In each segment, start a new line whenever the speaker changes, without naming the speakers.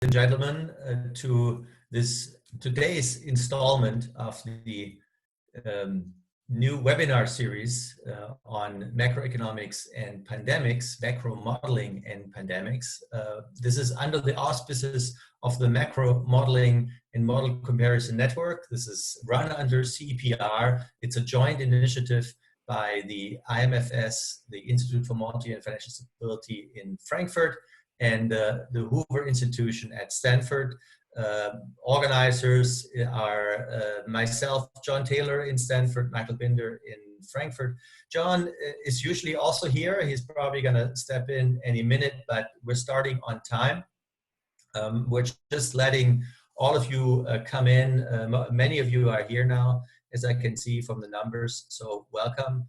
and gentlemen, to today's installment of the new webinar series on macroeconomics and pandemics, macro modeling and pandemics. This is under the auspices of the Macro Modeling and Model Comparison Network. This is run under CEPR. It's a joint initiative by the IMFS, the Institute for Monetary and Financial Stability in Frankfurt, and the Hoover Institution at Stanford. Organizers are myself, John Taylor in Stanford, Michael Binder in Frankfurt. John is usually also here. He's probably going to step in any minute, but we're starting on time. We're just letting all of you come in. Many of you are here now, as I can see from the numbers, so welcome.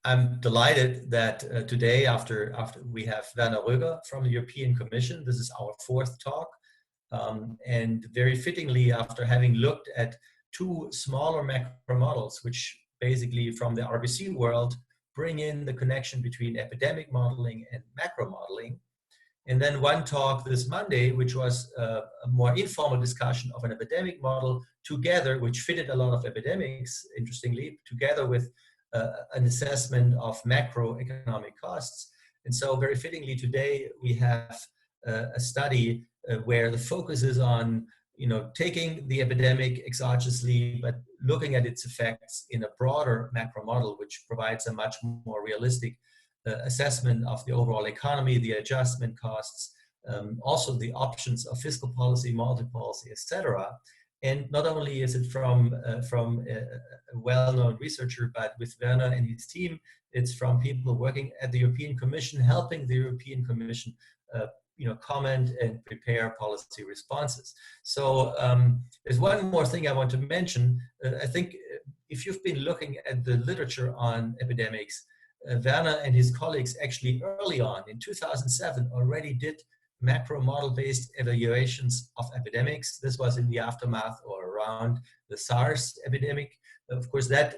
I'm delighted that today, after we have Werner Roeger from the European Commission, this is our fourth talk, and very fittingly, after having looked at two smaller macro models, which basically from the RBC world bring in the connection between epidemic modeling and macro modeling, and then one talk this Monday, which was a more informal discussion of an epidemic model together, which fitted a lot of epidemics, interestingly, together with an assessment of macroeconomic costs. And so very fittingly today we have a study where the focus is on taking the epidemic exogenously, but looking at its effects in a broader macro model, which provides a much more realistic assessment of the overall economy, the adjustment costs, also the options of fiscal policy, monetary policy, etc. And not only is it from a well-known researcher, but with Werner and his team, it's from people working at the European Commission, helping the European Commission comment and prepare policy responses. So there's one more thing I want to mention. I think if you've been looking at the literature on epidemics, Werner and his colleagues actually early on in 2007 already did macro model-based evaluations of epidemics. This was in the aftermath or around the SARS epidemic. Of course, that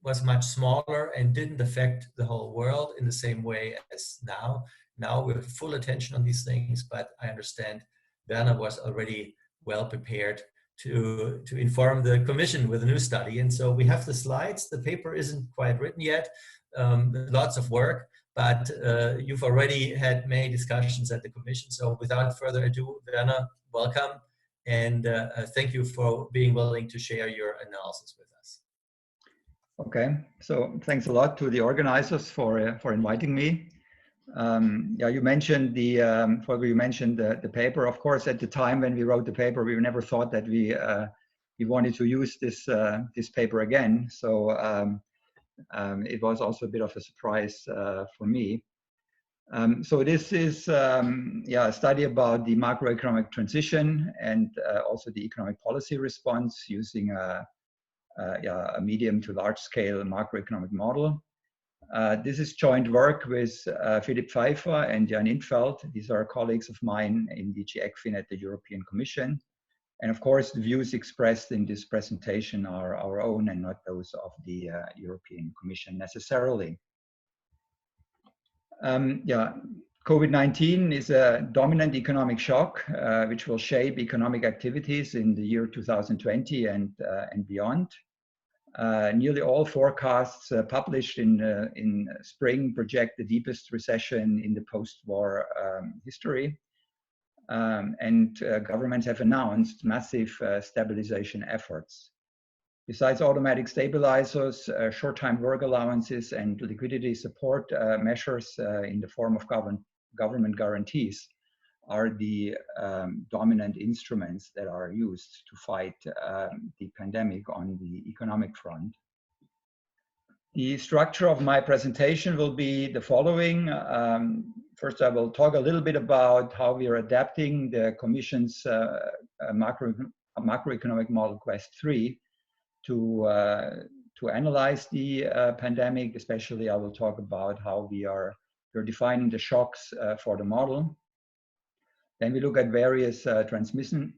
was much smaller and didn't affect the whole world in the same way as now. Now we have full attention on these things, but I understand Werner was already well prepared to inform the Commission with a new study. And so we have the slides. The paper isn't quite written yet. Lots of work. But you've already had many discussions at the Commission. So without further ado, Werner, welcome. And thank you for being willing to share your analysis with us.
Okay, so thanks a lot to the organizers for inviting me. Yeah, you mentioned the paper. Of course, at the time when we wrote the paper, we never thought that we wanted to use this paper again. So it was also a bit of a surprise for me. So this is a study about the macroeconomic transition and also the economic policy response using a medium to large scale macroeconomic model. This is joint work with Philipp Pfeiffer and Jan Infeld. These are colleagues of mine in DG ECFIN at the European Commission. And of course, the views expressed in this presentation are our own and not those of the European Commission necessarily. COVID-19 is a dominant economic shock, which will shape economic activities in the year 2020 and beyond. Nearly all forecasts published in spring project the deepest recession in the post-war history. And governments have announced massive stabilization efforts. Besides automatic stabilizers, short-time work allowances and liquidity support measures in the form of government guarantees are the dominant instruments that are used to fight the pandemic on the economic front. The structure of my presentation will be the following. First, I will talk a little bit about how we are adapting the Commission's macroeconomic model Quest 3 to analyze the pandemic. Especially, I will talk about how we're defining the shocks for the model. Then we look at various transmission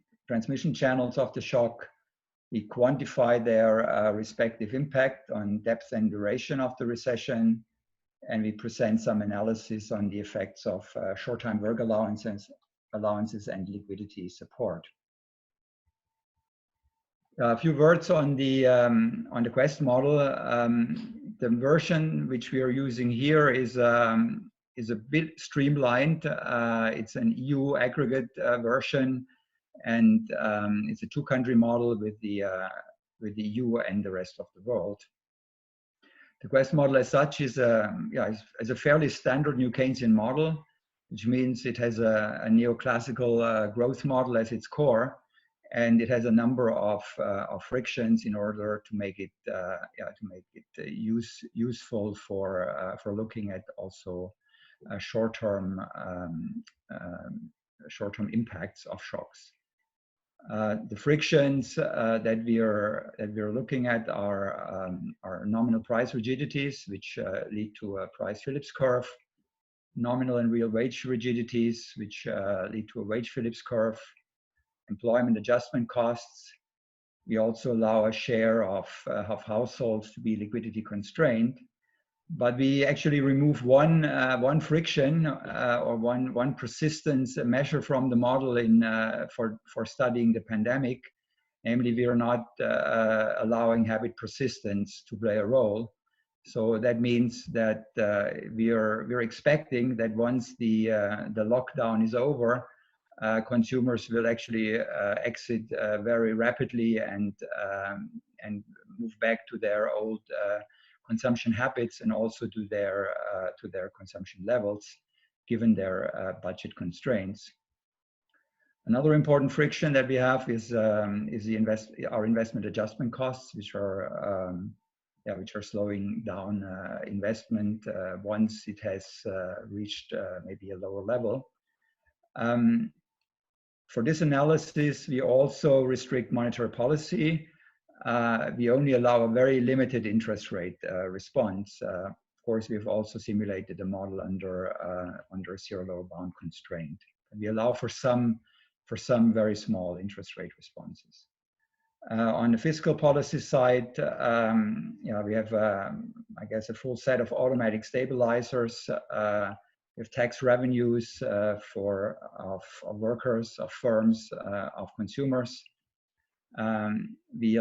channels of the shock. We quantify their respective impact on depth and duration of the recession. and we present some analysis on the effects of short-time work allowances and liquidity support. A few words on the Quest model. The version which we are using here is a bit streamlined. It's an EU aggregate version, and it's a two-country model with the EU and the rest of the world. The Quest model as such is a fairly standard New Keynesian model, which means it has a neoclassical growth model as its core, and it has a number of frictions in order to make it useful for looking at also short-term impacts of shocks. The frictions that we are looking at are nominal price rigidities, which lead to a price-Phillips curve, nominal and real wage rigidities, which lead to a wage-Phillips curve, employment adjustment costs. We also allow a share of households to be liquidity constrained, but we actually remove one friction or one persistence measure from the model for studying the pandemic. Namely, we are not allowing habit persistence to play a role. So that means that we're expecting that once the lockdown is over, consumers will actually exit very rapidly and move back to their old consumption habits and also to their consumption levels, given their budget constraints. Another important friction that we have is our investment adjustment costs, which are slowing down investment once it has reached maybe a lower level. For this analysis, we also restrict monetary policy. We only allow a very limited interest rate response. Of course, we've also simulated the model under a zero lower bound constraint. We allow for some very small interest rate responses. On the fiscal policy side, we have, I guess, a full set of automatic stabilizers. We have tax revenues of workers, of firms, of consumers. We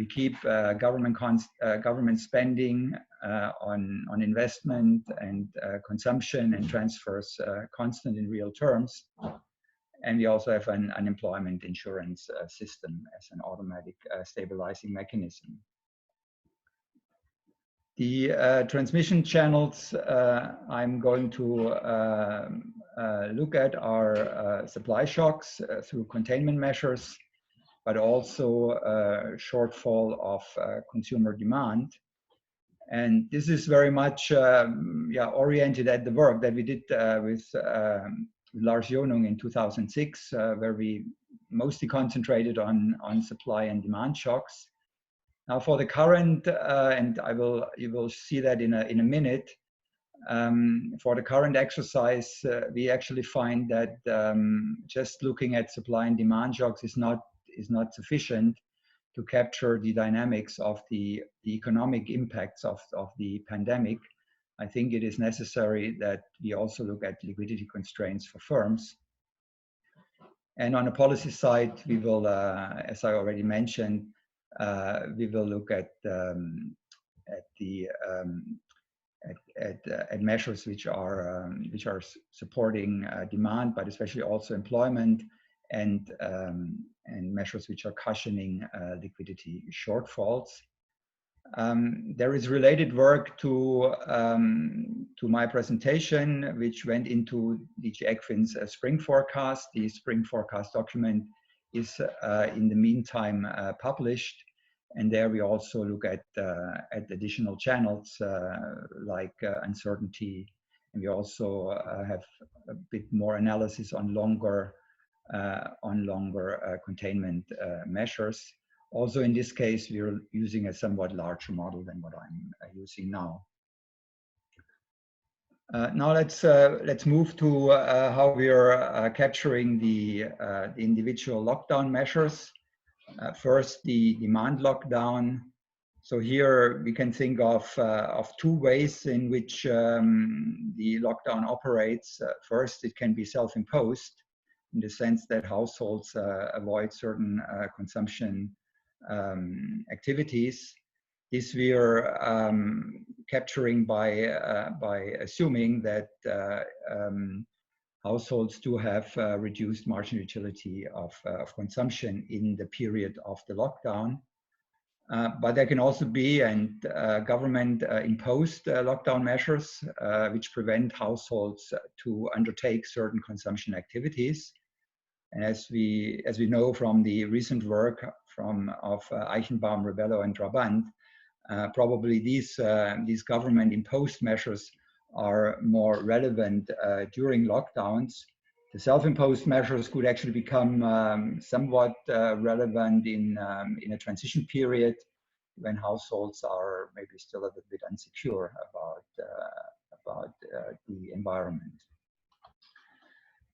keep government spending on investment and consumption and transfers constant in real terms. And we also have an unemployment insurance system as an automatic stabilizing mechanism. The transmission channels I'm going to look at are supply shocks through containment measures, but also shortfall of consumer demand. And this is very much oriented at the work that we did with Lars Jonung in 2006, where we mostly concentrated on supply and demand shocks. Now for the current, and you will see that in a minute, for the current exercise, we actually find that just looking at supply and demand shocks is not sufficient to capture the dynamics of the economic impacts of the pandemic. I think it is necessary that we also look at liquidity constraints for firms. And on the policy side, we will, as I already mentioned, we will look at measures which are supporting demand, but especially also employment, and measures which are cushioning liquidity shortfalls. There is related work to my presentation, which went into DG ECFIN's spring forecast. The spring forecast document is in the meantime published, and there we also look at additional channels like uncertainty, and we also have a bit more analysis on longer containment measures. Also, in this case, we're using a somewhat larger model than what I'm using now. Now let's move to how we are capturing the individual lockdown measures. First, the demand lockdown. So here we can think of two ways in which the lockdown operates. First, it can be self-imposed in the sense that households avoid certain consumption activities. This we are capturing by assuming that households do have reduced marginal utility of consumption in the period of the lockdown. But there can also be government imposed lockdown measures which prevent households to undertake certain consumption activities. And as we know from the recent work of Eichenbaum, Rebello, and Trabant, probably these government imposed measures are more relevant during lockdowns. The self-imposed measures could actually become somewhat relevant in a transition period when households are maybe still a little bit insecure about the environment.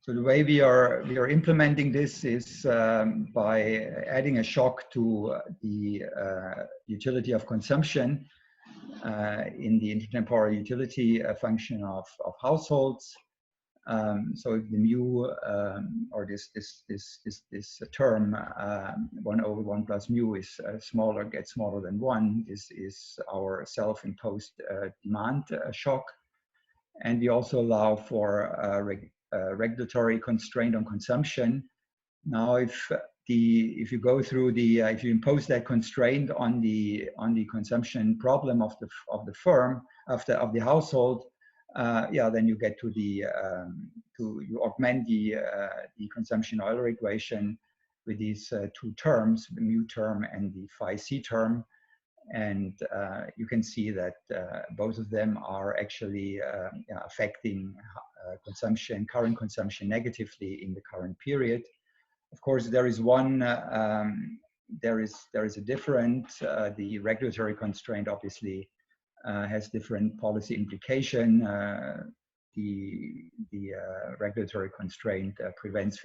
So the way we are implementing this is by adding a shock to the utility of consumption in the intertemporal utility function of households. So if the mu or this term 1 over 1 plus mu is smaller, gets smaller than 1, this is our self-imposed demand shock. And we also allow for regulatory constraint on consumption. Now, if you go through if you impose that constraint on the consumption problem of the firm of the household, then you get to you augment the consumption Euler equation with these two terms, the mu term and the phi c term, and you can see that both of them are actually affecting current consumption negatively in the current period. Of course, there is there is a difference. The regulatory constraint obviously has different policy implication. The regulatory constraint prevents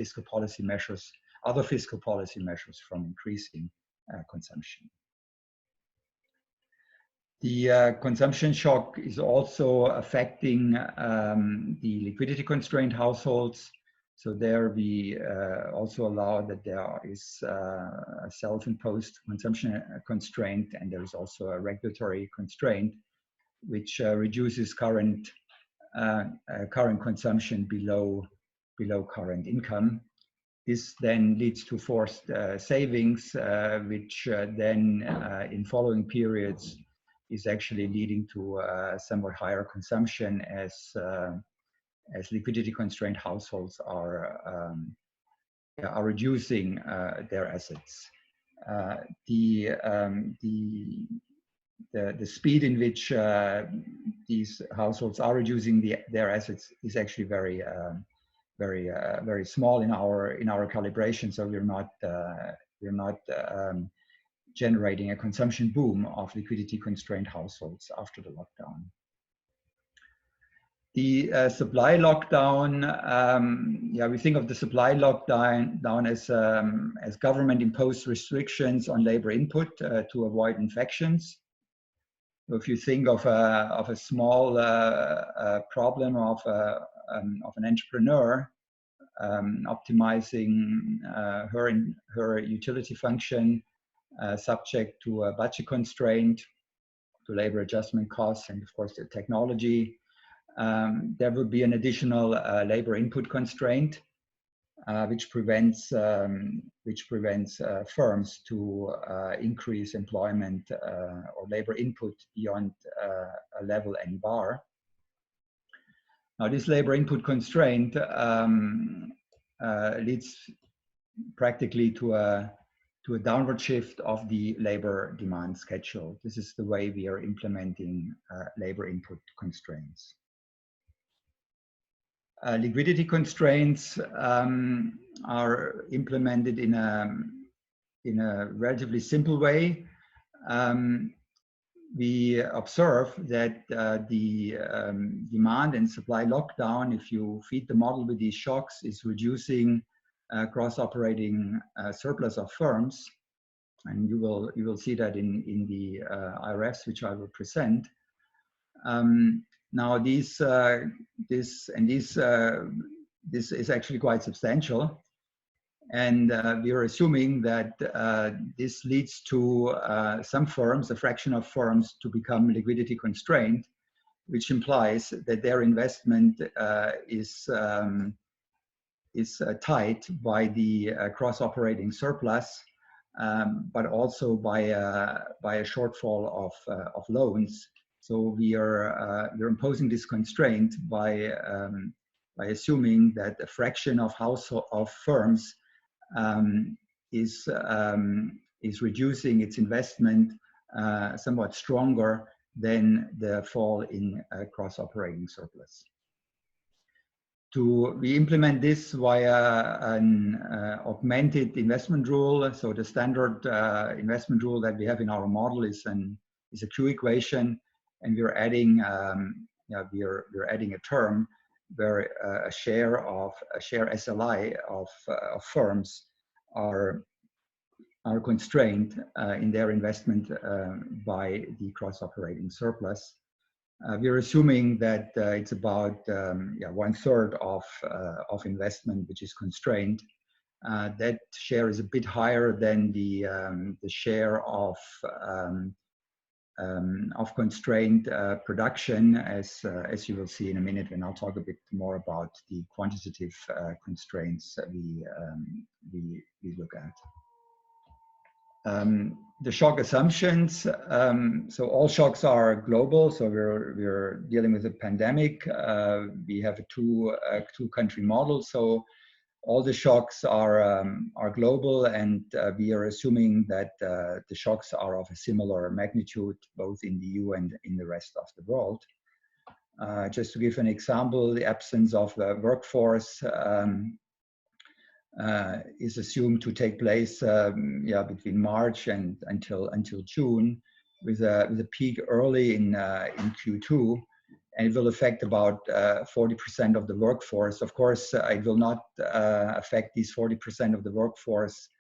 other fiscal policy measures from increasing consumption. The consumption shock is also affecting the liquidity constrained households. So there we also allow that there is a self-imposed consumption constraint, and there is also a regulatory constraint which reduces current consumption below current income. This then leads to forced savings, which then in following periods is actually leading to somewhat higher consumption as liquidity constrained households are reducing their assets. The speed in which these households are reducing their assets is actually very small in our calibration. So we're not generating a consumption boom of liquidity constrained households after the lockdown. The supply lockdown, we think of the supply lockdown as government imposed restrictions on labor input to avoid infections. So if you think of a small problem of an entrepreneur optimizing her utility function subject to a budget constraint, to labor adjustment costs, and of course the technology, there would be an additional labor input constraint which prevents firms to increase employment or labor input beyond a level n bar. Now, this labor input constraint leads practically to a downward shift of the labor demand schedule. This is the way we are implementing labor input constraints. Liquidity constraints are implemented in a relatively simple way. We observe that the demand and supply lockdown, if you feed the model with these shocks, is reducing cross-operating surplus of firms. and you will see that in the IRFs which I will present. Now this is actually quite substantial, and we are assuming that this leads to some firms, a fraction of firms, to become liquidity constrained, which implies that their investment is tied by the cross-operating surplus, but also by a shortfall of loans. So we're imposing this constraint by assuming that a fraction of firms is reducing its investment somewhat stronger than the fall in cross-operating surplus. We implement this via an augmented investment rule. So the standard investment rule that we have in our model is a Q equation, and we're adding we're adding a term where a share SLI of firms are constrained in their investment by the cross-operating surplus. We're assuming that it's about 1/3 of investment which is constrained. That share is a bit higher than the share of constrained production, as you will see in a minute when I'll talk a bit more about the quantitative constraints that we look at. The shock assumptions. So all shocks are global. So we're dealing with a pandemic. We have a two country model. So all the shocks are global, and we are assuming that the shocks are of a similar magnitude, both in the EU and in the rest of the world. Just to give an example, the absence of the workforce is assumed to take place between March and until June, with a peak early in Q2, and it will affect about 40% of the workforce. Of course, it will not affect these 40% of the workforce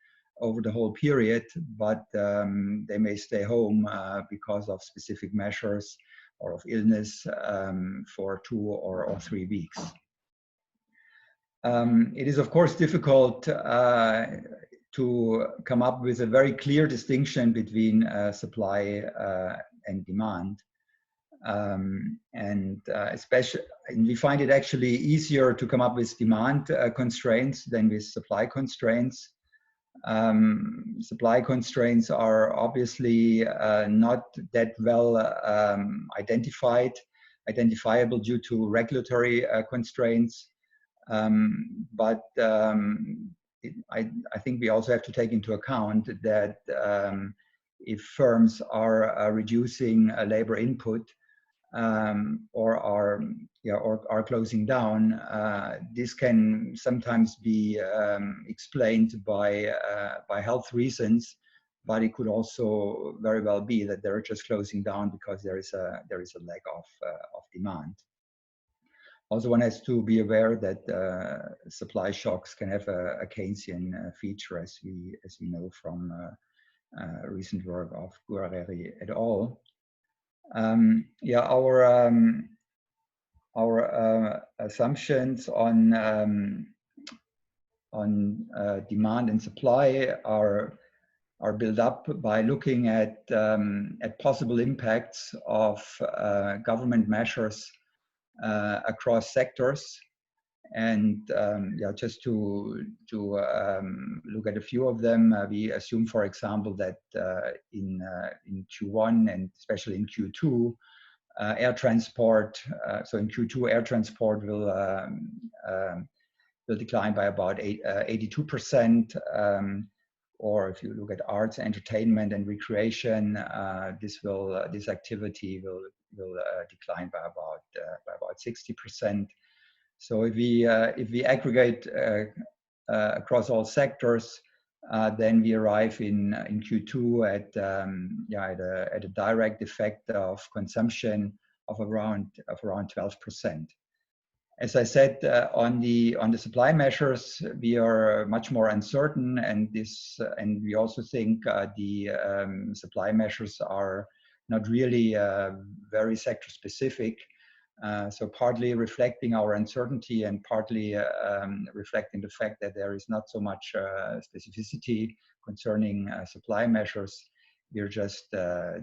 over the whole period, but they may stay home because of specific measures or of illness for 2 or 3 weeks. It is, of course, difficult to come up with a very clear distinction between supply and demand. Especially, we find it actually easier to come up with demand constraints than with supply constraints. Supply constraints are obviously not that well identifiable due to regulatory constraints. But I think we also have to take into account that if firms are reducing labor input or are closing down, this can sometimes be explained by health reasons, but it could also very well be that they're just closing down because there is a lack of demand. Also, one has to be aware that supply shocks can have a Keynesian feature, as we know from recent work of Guerreri et al. Our assumptions on demand and supply are built up by looking at possible impacts of government measures across sectors, and just to look at a few of them, we assume, for example, that in Q1 and especially in Q2, air transport. So in Q2, air transport will decline by about 82%. Or if you look at arts, entertainment, and recreation, this activity will decline by about 60%. So if we aggregate across all sectors, then we arrive in Q2 at a direct effect of consumption of around 12%. As I said, on the supply measures, we are much more uncertain, and we also think the supply measures are not really very sector specific. So partly reflecting our uncertainty and partly reflecting the fact that there is not so much specificity concerning supply measures. We're just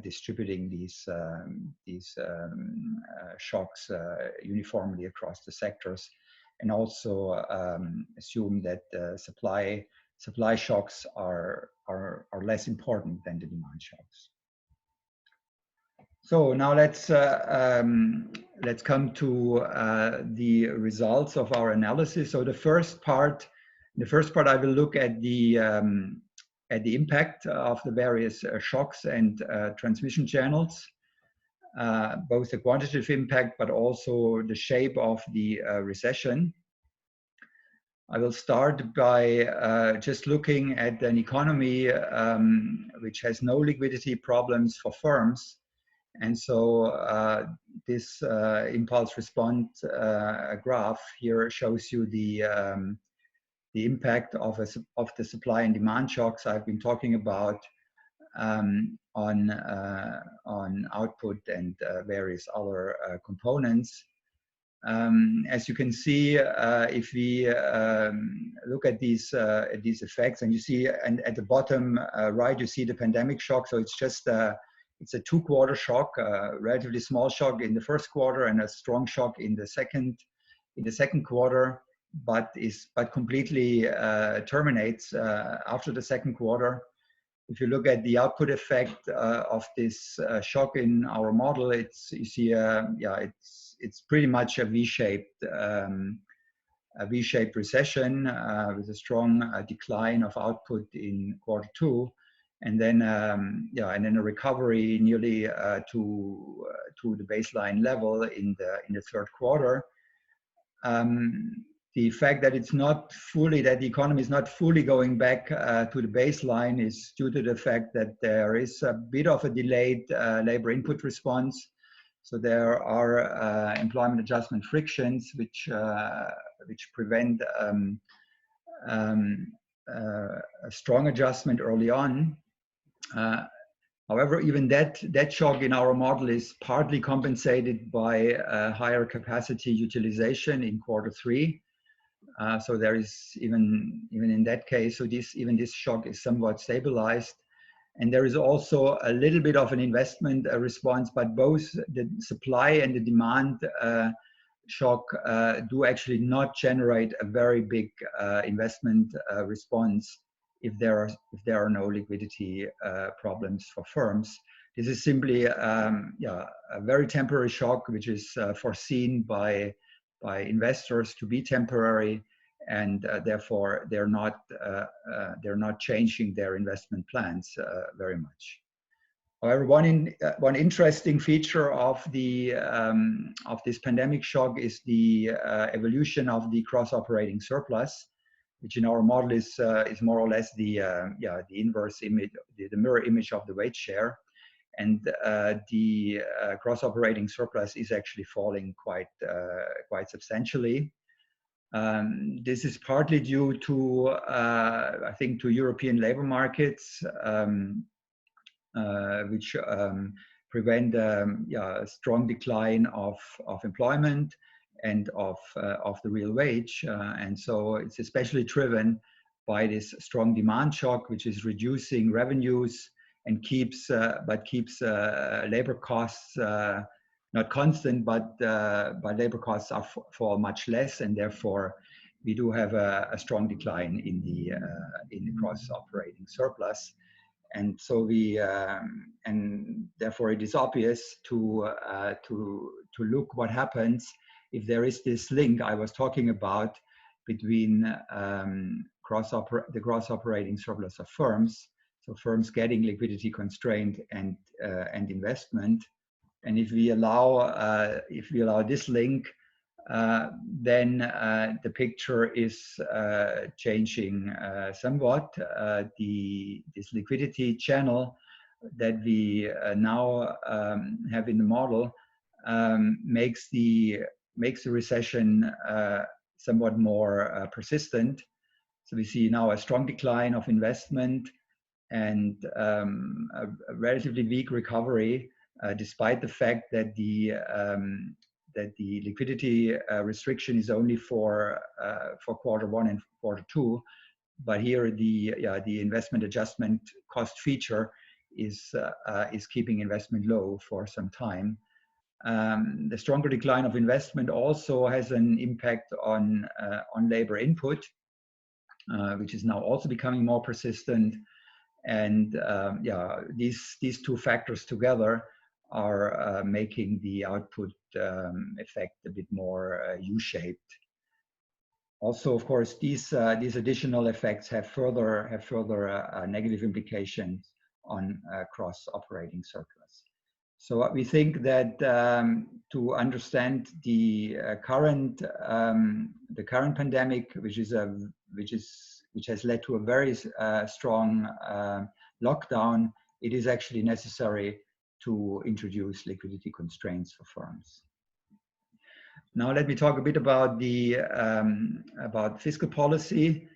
distributing these shocks uniformly across the sectors, and also assume that supply shocks are less important than the demand shocks. So now let's come to the results of our analysis. So the first part I will look at the impact of the various shocks and transmission channels, both the quantitative impact, but also the shape of the recession. I will start by just looking at an economy which has no liquidity problems for firms. And so this impulse response graph here shows you the impact of the supply and demand shocks I've been talking about on output and various other components. As you can see, if we look at these effects, and you see, and at the bottom right, you see the pandemic shock. So it's just it's a 2-quarter shock, a relatively small shock in the first quarter and a strong shock in the second quarter, but completely terminates after the second quarter. If you look at the output effect of this shock in our model, you see, it's pretty much a V-shaped recession with a strong decline of output in quarter 2. And then, and then a recovery nearly to the baseline level in the third quarter. The fact that the economy is not fully going back to the baseline is due to the fact that there is a bit of a delayed labor input response. So there are employment adjustment frictions which prevent a strong adjustment early on. However, even that shock in our model is partly compensated by higher capacity utilization in quarter 3. So there is even in that case, so this shock is somewhat stabilized. And there is also a little bit of an investment response, but both the supply and the demand shock do actually not generate a very big investment response if there are no liquidity problems for firms. This is simply a very temporary shock, which is foreseen by investors to be temporary, and therefore they're not changing their investment plans very much. However, one interesting feature of this pandemic shock is the evolution of the cross-operating surplus, which in our model is more or less the inverse image, the mirror image of the wage share, and the cross-operating surplus is actually falling quite substantially. This is partly due to I think to European labor markets, which prevent a strong decline of employment and of the real wage, and so it's especially driven by this strong demand shock, which is reducing revenues and keeps labor costs not constant, but labor costs fall much less, and therefore we do have a strong decline in the cross-operating surplus. And so and therefore it is obvious to look what happens if there is this link I was talking about between the cross-operating surplus of firms, so firms getting liquidity constraint and investment. And if we allow this link, then the picture is changing somewhat. This liquidity channel that we now have in the model makes the makes the recession somewhat more persistent. So we see now a strong decline of investment and a relatively weak recovery, despite the fact that the liquidity restriction is only for Q1 and Q2. But here the investment adjustment cost feature is keeping investment low for some time. The stronger decline of investment also has an impact on labor input, which is now also becoming more persistent. And these two factors together are making the output effect a bit more U-shaped. Also, of course, these additional effects have further negative implications on cross-operating surplus. So we think that to understand the current pandemic, which has led to a very strong lockdown, it is actually necessary to introduce liquidity constraints for firms. Now let me talk a bit about about fiscal policy.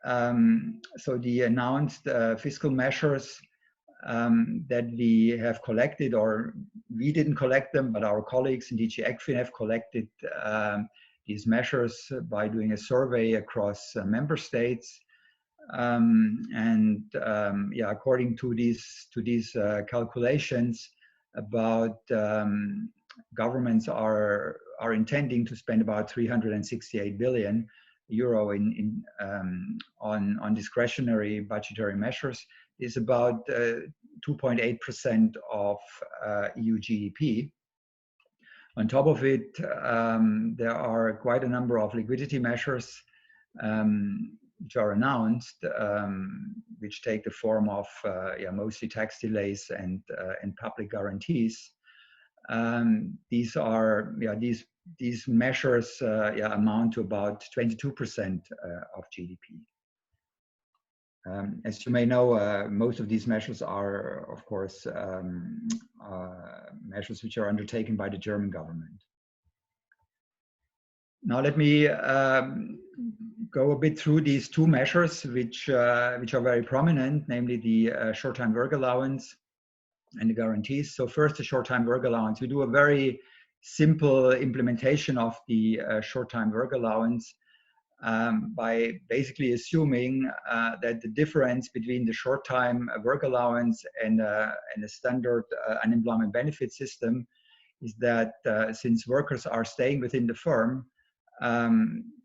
So the announced fiscal measures that we have collected, or we didn't collect them, but our colleagues in DG ECFIN have collected these measures by doing a survey across member states. According to these calculations, about governments are intending to spend about 368 billion euro on discretionary budgetary measures, is about 2.8% of EU GDP. On top of it, there are quite a number of liquidity measures which are announced, which take the form of mostly tax delays and public guarantees. These measures amount to about 22% of GDP. As you may know, most of these measures are, of course, measures which are undertaken by the German government. Now let me go a bit through these two measures, which are very prominent, namely the short-time work allowance and the guarantees. So first, the short-time work allowance. We do a very simple implementation of the short-time work allowance by basically assuming that the difference between the short-time work allowance and a standard unemployment benefit system is that since workers are staying within the firm,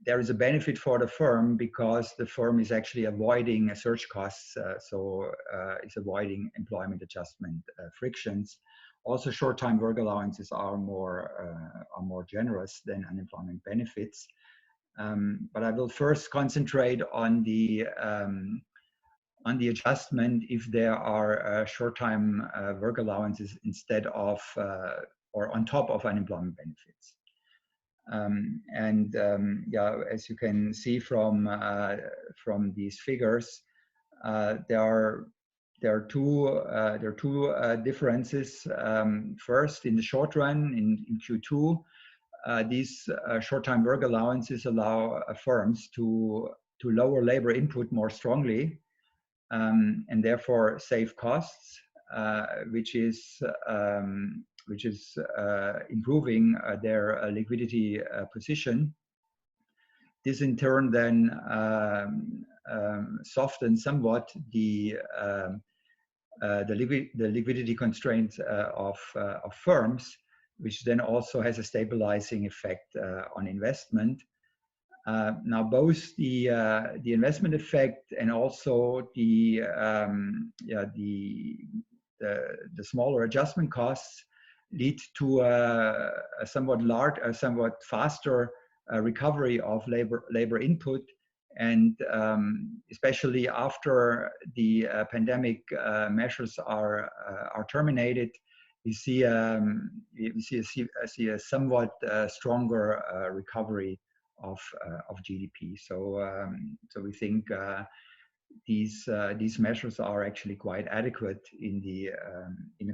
there is a benefit for the firm because the firm is actually avoiding search costs, so it's avoiding employment adjustment frictions. Also, short-time work allowances are more generous than unemployment benefits. But I will first concentrate on the adjustment if there are short-time work allowances instead of or on top of unemployment benefits. As you can see from these figures, there are two differences. First, in the short run, in Q2, these short-time work allowances allow firms to lower labor input more strongly and therefore save costs, which is improving their liquidity position. This in turn then softens somewhat the liquidity constraints of firms, which then also has a stabilizing effect on investment. Now, both the investment effect and also the smaller adjustment costs lead to a somewhat faster recovery of labor input, and especially after the pandemic measures are terminated, we see a somewhat stronger recovery of GDP. So we think these measures are actually quite adequate in the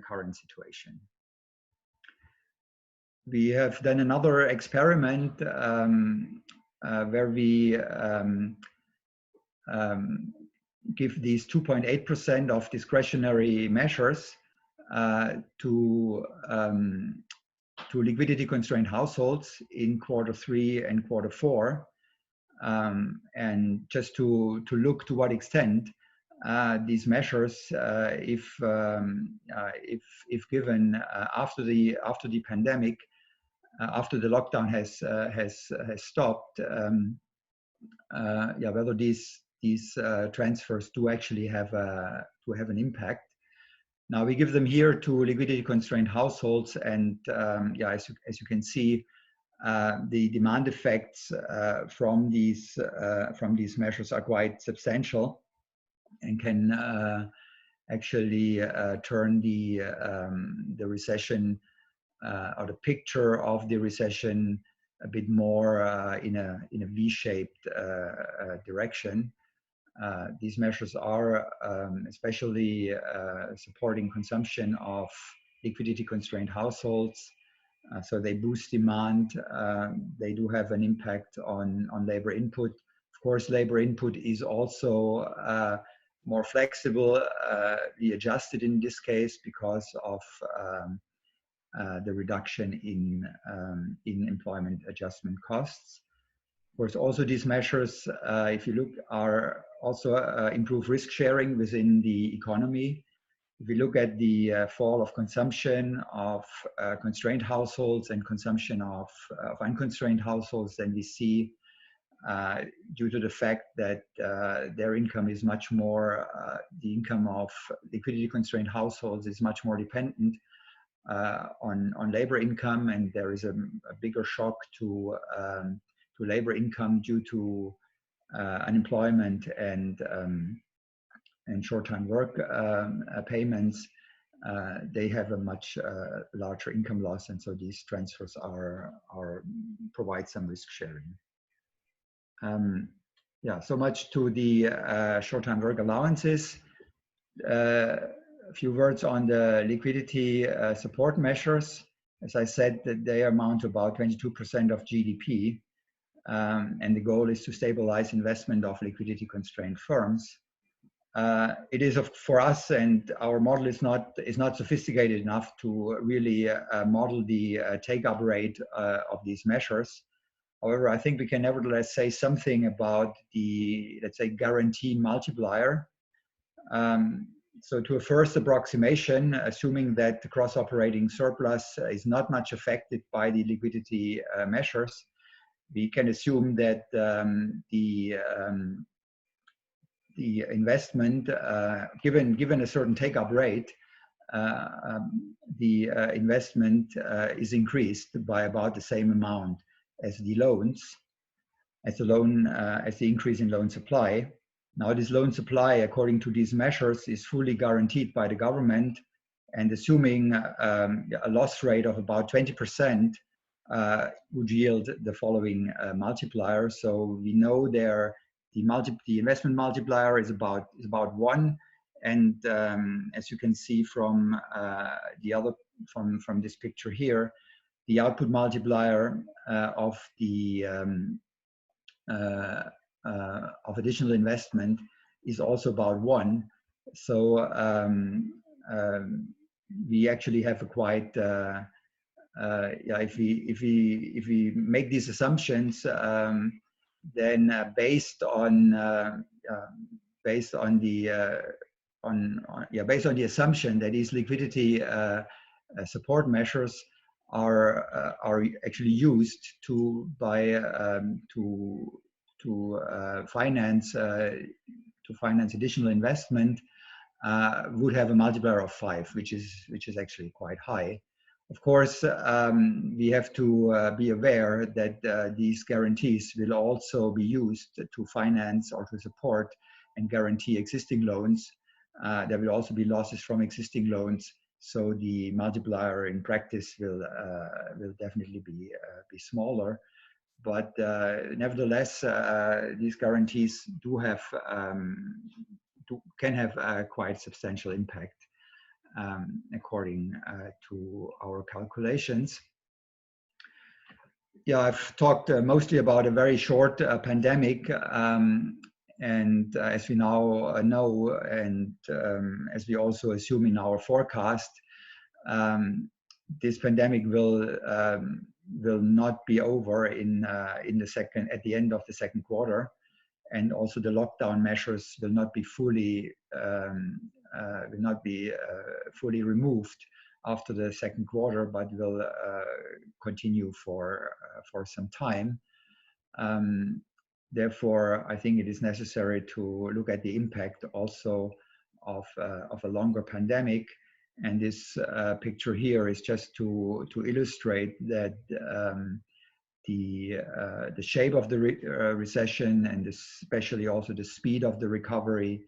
current situation. we have done another experiment where we give these 2.8% of discretionary measures to liquidity constrained households in Q3 and Q4, and just to look to what extent these measures, if given after the pandemic, after the lockdown has stopped, whether these transfers do actually have an impact. Now we give them here to liquidity constrained households, and as you can see, the demand effects from these measures are quite substantial, and can actually turn the recession or the picture of the recession a bit more in a V-shaped direction. These measures are especially supporting consumption of liquidity constrained households, so they boost demand. They do have an impact on labor input. Of course, labor input is also more flexible, adjusted in this case because of the reduction in employment adjustment costs. Of course, also these measures, if you look, are also improve risk sharing within the economy. If you look at the fall of consumption of constrained households and consumption of unconstrained households, then we see, due to the fact that their income is much more, the income of liquidity constrained households is much more dependent on labor income, and there is a bigger shock to labor income due to unemployment and short-time work payments. They have a much larger income loss, and so these transfers provide some risk sharing. So much to the short-time work allowances. A few words on the liquidity support measures. As I said, that they amount to about 22% of GDP, and the goal is to stabilize investment of liquidity constrained firms. It is for us, and our model is not sophisticated enough to really model the take-up rate of these measures. However, I think we can nevertheless say something about the, let's say, guarantee multiplier. So to a first approximation, assuming that the cross-operating surplus is not much affected by the liquidity measures, we can assume that the investment, given a certain take-up rate, the investment is increased by about the same amount as the loans, as the increase in loan supply. Now, this loan supply, according to these measures, is fully guaranteed by the government, and assuming a loss rate of about 20% would yield the following multiplier. So we know the investment multiplier is about 1, and as you can see from from this picture here, the output multiplier of additional investment is also about 1. So we actually have a quite if we make these assumptions, then based on the assumption that these liquidity support measures are actually used to finance additional investment, would have a multiplier of 5, which is actually quite high. Of course, we have to be aware that these guarantees will also be used to finance or to support and guarantee existing loans. There will also be losses from existing loans, so the multiplier in practice will definitely be smaller. But nevertheless, these guarantees can have a quite substantial impact, according to our calculations. yeah, I've talked mostly about a very short pandemic, and as we now know, and as we also assume in our forecast, this pandemic will not be over at the end of the second quarter, and also the lockdown measures will not be fully removed after the second quarter, but will continue for some time. Therefore, I think it is necessary to look at the impact also of a longer pandemic. And this picture here is just to illustrate that the shape of the recession, and especially also the speed of the recovery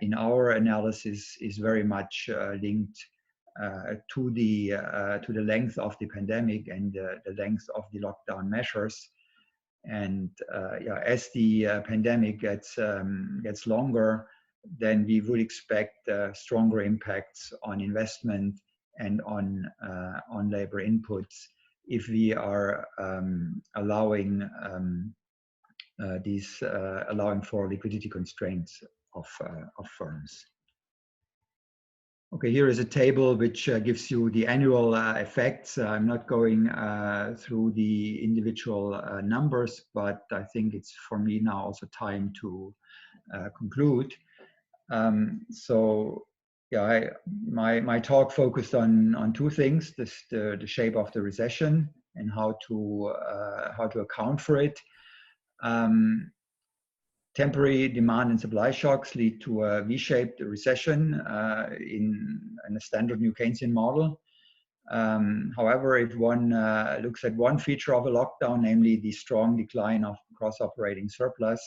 in our analysis, is very much linked to the length of the pandemic and the length of the lockdown measures. And yeah, as the pandemic gets longer, then we would expect stronger impacts on investment and on labor inputs if we are allowing for liquidity constraints of firms. Okay, here is a table which gives you the annual effects. I'm not going through the individual numbers, but I think it's for me now also time to conclude. So yeah, my talk focused on two things: the shape of the recession and how to account for it. Temporary demand and supply shocks lead to a V-shaped recession in a standard New Keynesian model. However, if one looks at one feature of a lockdown, namely the strong decline of cross-operating surplus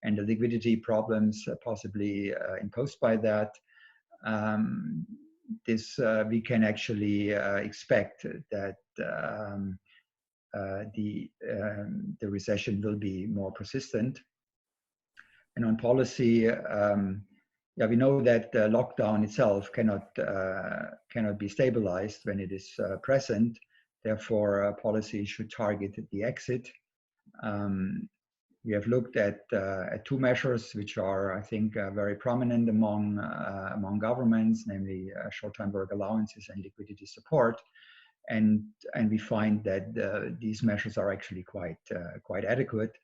and the liquidity problems possibly imposed by that, we can actually expect that the recession will be more persistent. And on policy, yeah, we know that lockdown itself cannot be stabilized when it is present. Therefore, policy should target the exit. We have looked at two measures which are, I think, very prominent among governments, namely short-time work allowances and liquidity support, and we find that these measures are actually quite adequate.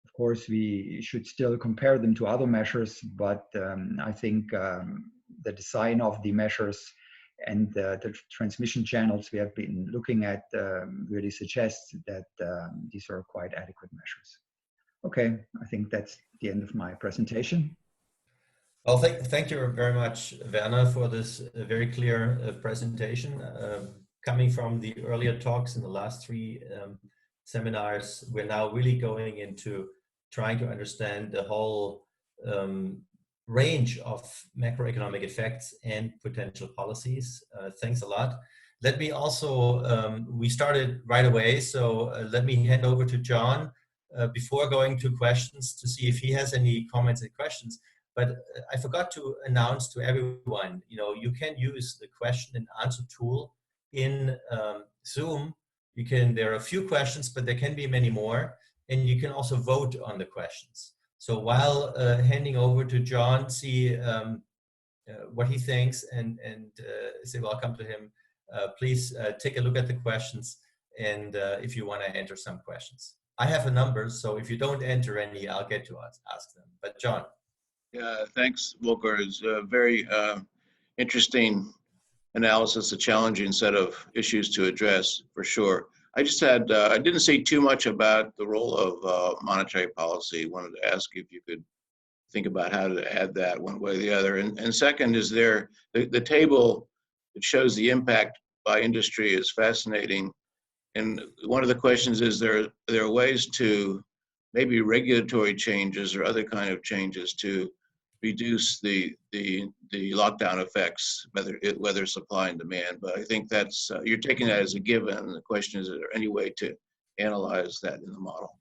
Of course, we should still compare them to other measures, but I think the design of the measures and the transmission channels we have been looking at really suggests that these are quite adequate measures. Okay, I think that's the end of my presentation.
Well, thank you very much, Werner, for this very clear presentation. Coming from the earlier talks in the last three seminars, we're now really going into trying to understand the whole range of macroeconomic effects and potential policies. Thanks a lot. Let me also, we started right away, so let me hand over to John before going to questions to see if he has any comments and questions. But I forgot to announce to everyone, you can use the question and answer tool in Zoom. There are a few questions, but there can be many more, and you can also vote on the questions. So while handing over to John, see what he thinks and say welcome to him, please take a look at the questions, and if you want to enter some questions. I have a number, so if you don't enter any, I'll get to ask them. But John.
Yeah, thanks, Volker. It's a very interesting analysis, a challenging set of issues to address, for sure. I just had, I didn't say too much about the role of monetary policy. Wanted to ask if you could think about how to add that one way or the other. And second, is there, the table that shows the impact by industry is fascinating. And one of the questions is, there are ways to maybe regulatory changes or other kind of changes to reduce the lockdown effects, whether supply and demand. But I think that's, you're taking that as a given. And the question is there any way to analyze that in the model?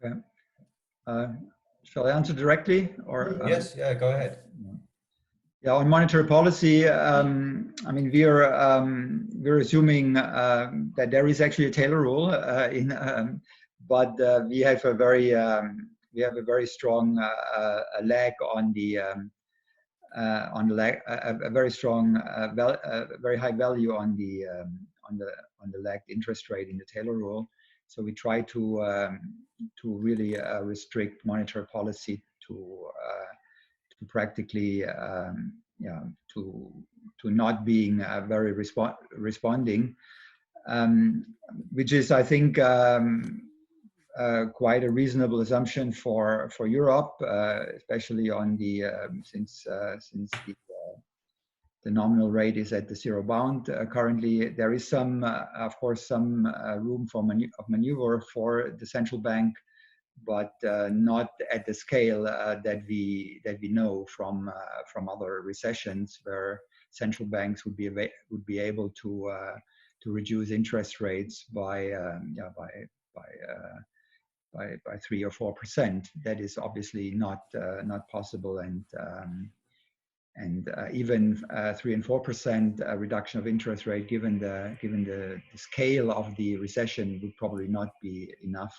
Okay. Shall I answer directly? Or
yes, yeah, go ahead.
Yeah, on monetary policy, I mean, we're assuming that there is actually a Taylor rule but we have a very strong lag on the lag, a very strong very high value on the lagged interest rate in the Taylor rule. So we try to really restrict monetary policy to practically to not being very responding, which is, I think, quite a reasonable assumption for Europe, especially on the since the nominal rate is at the zero bound. Currently, there is some, of course, some room for maneuver for the central bank, but not at the scale that we know from other recessions, where central banks would be able to reduce interest rates by 3 or 4%. That is obviously not possible, and even 3 and 4% reduction of interest rate, given the scale of the recession, would probably not be enough.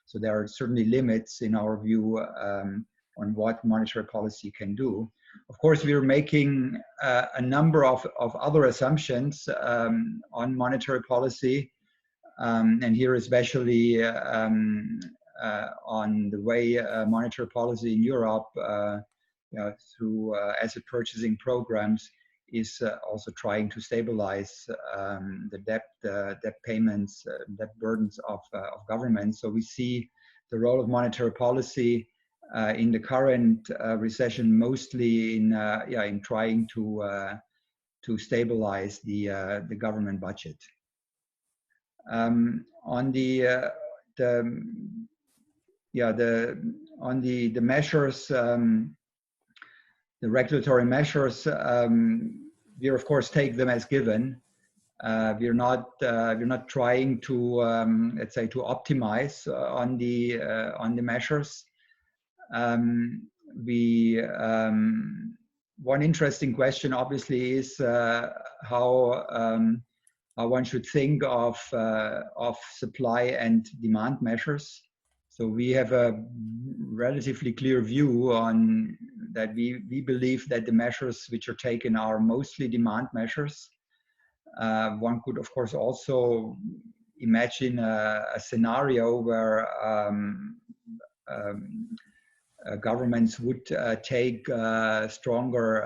So there are certainly limits, in our view, on what monetary policy can do. Of course, we are making a number of other assumptions on monetary policy, and here especially on the way monetary policy in Europe, through asset purchasing programs, is also trying to stabilize the debt payments, debt burdens of governments. So we see the role of monetary policy in the current recession mostly in trying to stabilize the government budget. On the measures, the regulatory measures, we of course take them as given. We're not trying to let's say to optimize on the measures. One interesting question obviously is how one should think of supply and demand measures. So we have a relatively clear view on that. We believe that the measures which are taken are mostly demand measures. One could, of course, also imagine a scenario where governments would take stronger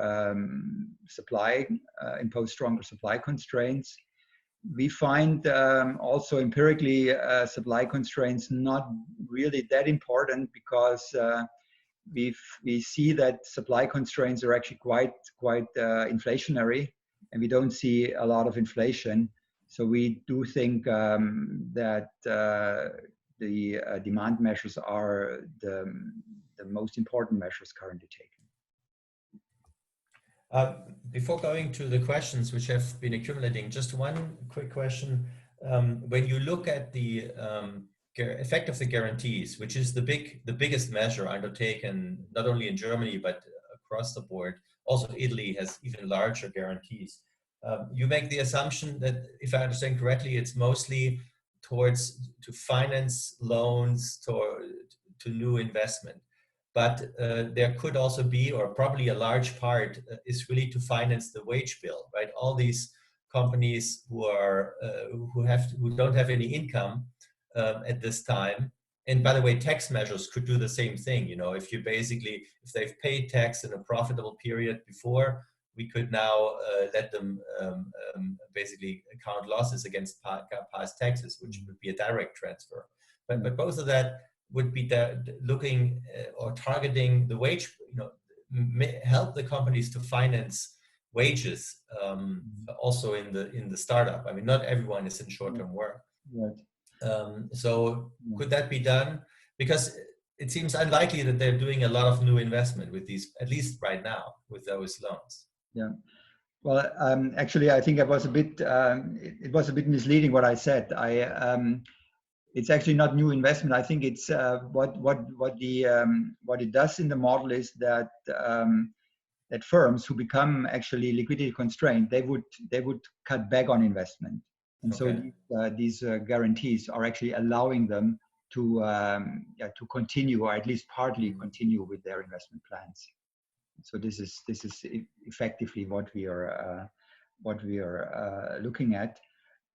impose stronger supply constraints. We find also empirically supply constraints not really that important, because we see that supply constraints are actually quite inflationary, and we don't see a lot of inflation. So we do think that the demand measures are the most important measures currently taken.
Before going to the questions which have been accumulating, just one quick question. When you look at the effect of the guarantees, which is the biggest measure undertaken not only in Germany but across the board, also Italy has even larger guarantees. You make the assumption that, if I understand correctly, it's mostly to finance loans to new investment. But there could also be, or probably a large part, is really to finance the wage bill, right? All these companies who don't have any income at this time. And by the way, tax measures could do the same thing. You know, if they've paid tax in a profitable period before, we could now let them basically account losses against past taxes, which would be a direct transfer. But both of that would be looking or targeting the wage, help the companies to finance wages, also in the startup. I mean, not everyone is in short-term work.
Right.
So could that be done? Because it seems unlikely that they're doing a lot of new investment with these, at least right now, with those loans.
Yeah. Well, actually, I think it was a bit misleading what I said. It's actually not new investment. I think it's what it does in the model is that that firms who become actually liquidity constrained, they would cut back on investment. And
Okay.
so these guarantees are actually allowing them to continue, or at least partly continue, with their investment plans. So this is effectively what we are looking at.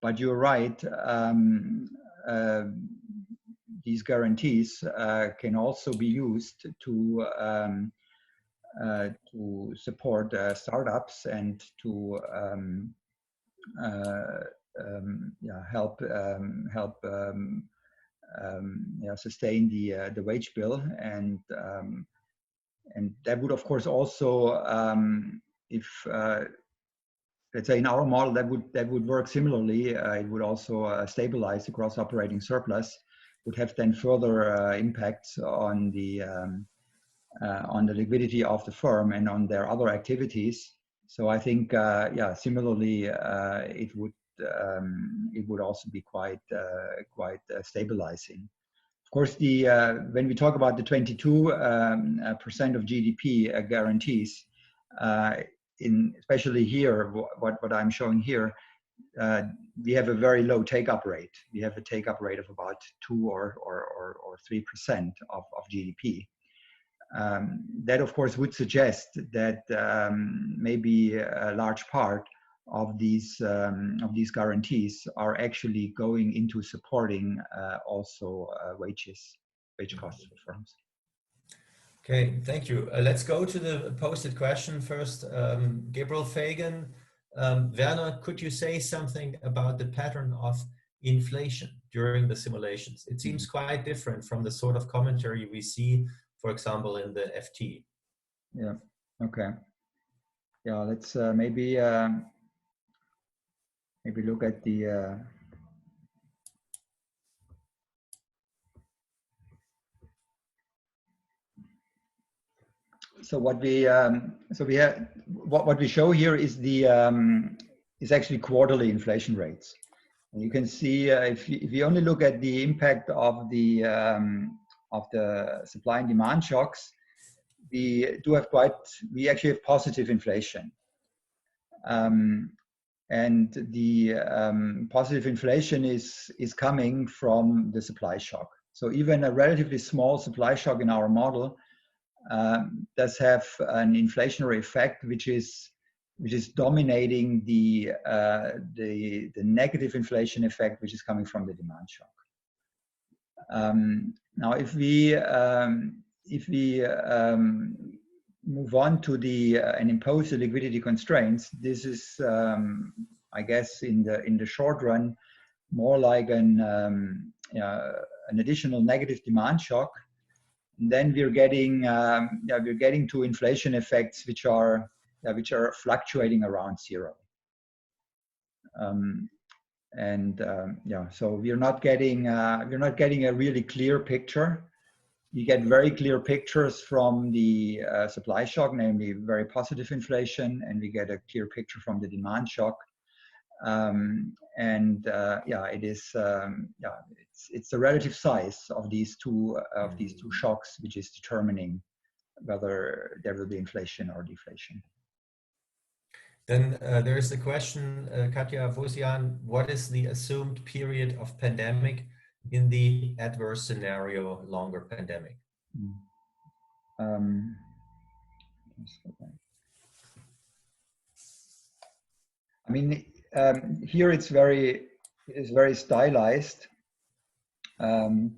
But you're right. These guarantees can also be used to support startups and to help sustain the wage bill, and that would of course also, if let's say in our model, that would work similarly. It would also stabilize the gross operating surplus, would have then further impacts on the liquidity of the firm and on their other activities. So I think, similarly, it would also be quite stabilizing. Of course, when we talk about the 22% of GDP guarantees, especially here, what I'm showing here, we have a very low take-up rate. We have a take-up rate of about 2 or 3% of GDP. That of course would suggest that maybe a large part of these guarantees are actually going into supporting also wage costs for firms.
Okay, thank you. Let's go to the posted question first. Gabriel Fagan, Werner, could you say something about the pattern of inflation during the simulations? It seems quite different from the sort of commentary we see, for example, in the FT.
Yeah. Okay. Yeah. Let's maybe look at the. So what we show here is is actually quarterly inflation rates. And you can see if you only look at the impact of the supply and demand shocks, we actually have positive inflation. And the positive inflation is coming from the supply shock. So even a relatively small supply shock in our model does have an inflationary effect, which is dominating the negative inflation effect, which is coming from the demand shock. Now, if we move on to and impose the liquidity constraints, this is, I guess, in the short run, more like an additional negative demand shock. And then we're getting to inflation effects which are fluctuating around zero. So we're not getting a really clear picture. You get very clear pictures from the supply shock, namely very positive inflation, and we get a clear picture from the demand shock. It's the relative size of these two shocks which is determining whether there will be inflation or deflation.
Then there is the question, Katja Vosian, what is the assumed period of pandemic in the adverse scenario, longer pandemic?
I mean, here it's very stylized in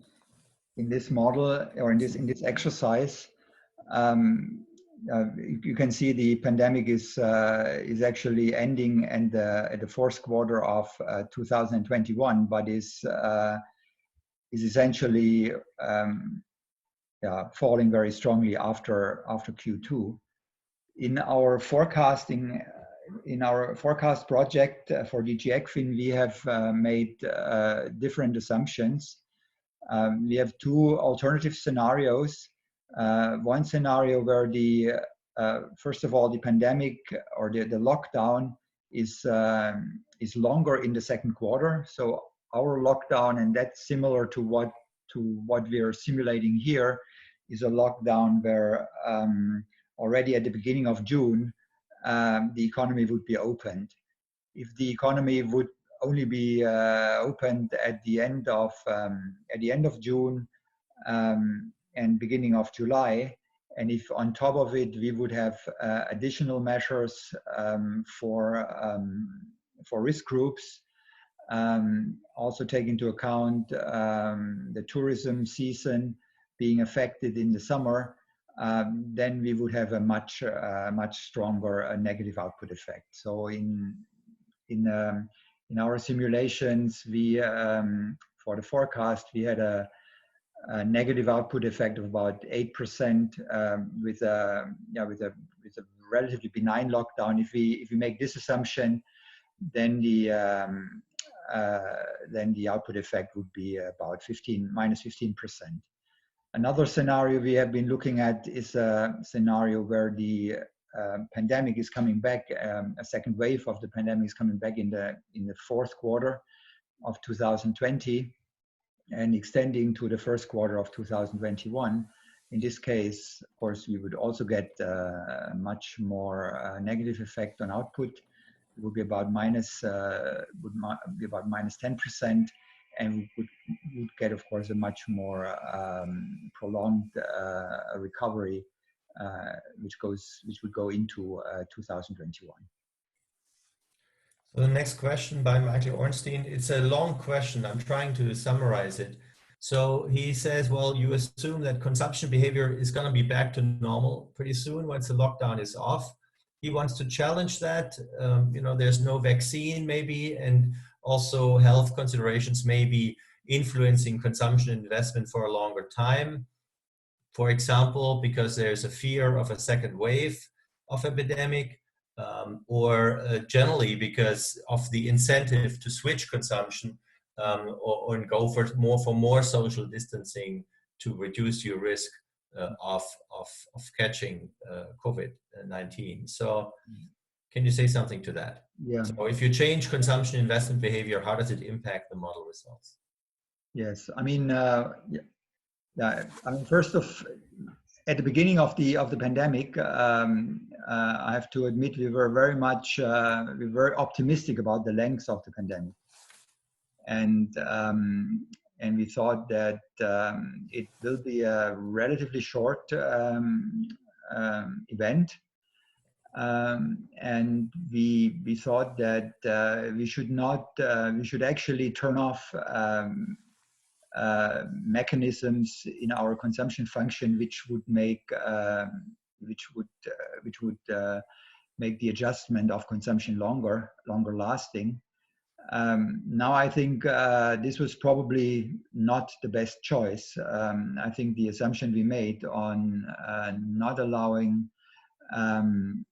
this model, or in this exercise. You can see the pandemic is actually ending at the fourth quarter of 2021, but is essentially falling very strongly after Q2. In our forecasting, in our forecast project for DG ECFIN, we have made different assumptions. We have two alternative scenarios. One scenario where first of all, the pandemic or the lockdown is longer in the second quarter. So our lockdown, and that's similar to what we are simulating here, is a lockdown where already at the beginning of June, the economy would be opened. If the economy would only be opened at the end of June and beginning of July, and if on top of it we would have additional measures for risk groups, also take into account the tourism season being affected in the summer, then we would have a much stronger negative output effect. So in our simulations, we for the forecast we had a negative output effect of about 8% with a relatively benign lockdown. If we make this assumption, then the output effect would be about minus 15%. Another scenario we have been looking at is a scenario where the pandemic is coming back, a second wave of the pandemic is coming back in the fourth quarter of 2020 and extending to the first quarter of 2021. In this case, of course, we would also get a much more negative effect on output. It would be about minus 10%, and we would get, of course, a much more prolonged recovery, which would go into 2021.
So the next question by Michael Ornstein, it's a long question. I'm trying to summarize it. So he says, well, you assume that consumption behavior is going to be back to normal pretty soon once the lockdown is off. He wants to challenge that. There's no vaccine maybe, and also health considerations may be influencing consumption and investment for a longer time. For example, because there's a fear of a second wave of epidemic, or generally because of the incentive to switch consumption or go for more social distancing to reduce your risk of catching COVID-19. So can you say something to that?
Yeah.
So if you change consumption investment behavior, how does it impact the model results?
Yes, I mean, first at the beginning of the pandemic, I have to admit we were very optimistic about the length of the pandemic, and we thought that it will be a relatively short event, and we thought that we should actually turn off mechanisms in our consumption function which would make the adjustment of consumption longer lasting. Now I think this was probably not the best choice. I think the assumption we made on not allowing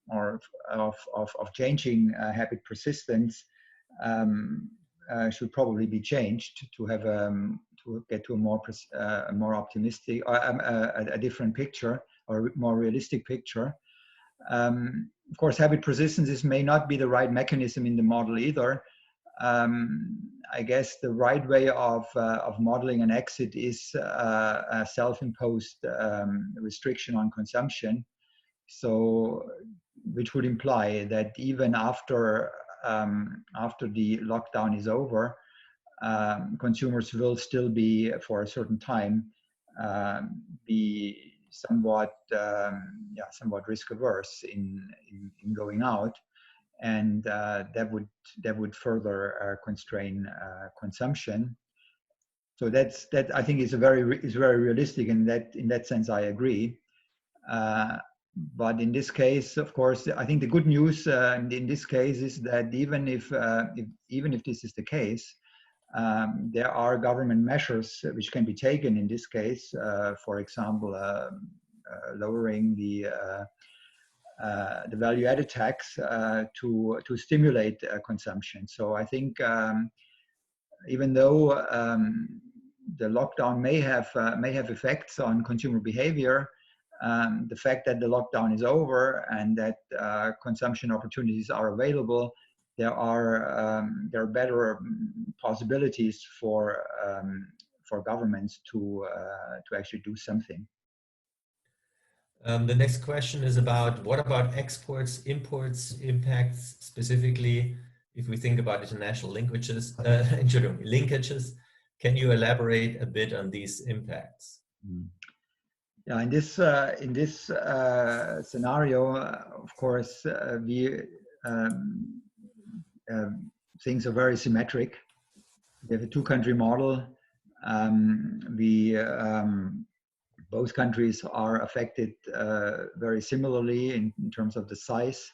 or of changing habit persistence should probably be changed to have to get to a more optimistic or a different picture or a more realistic picture. Of course, habit persistence may not be the right mechanism in the model either. I guess the right way of modeling an exit is a self-imposed restriction on consumption. So, which would imply that even after the lockdown is over, consumers will still be, for a certain time, be somewhat risk averse in going out, and that would further constrain consumption. So that I think is very realistic, and in that sense I agree. But in this case, of course, I think the good news in this case is that even if this is the case, there are government measures which can be taken in this case. For example, lowering the value-added tax to stimulate consumption. So I think even though the lockdown may have effects on consumer behavior, the fact that the lockdown is over and that consumption opportunities are available, there are better possibilities for governments to actually do something.
The next question is about what about exports, imports, impacts, specifically if we think about international linkages. Can you elaborate a bit on these impacts?
Yeah, in this scenario, of course, things are very symmetric. We have a two-country model. Both countries are affected very similarly in terms of the size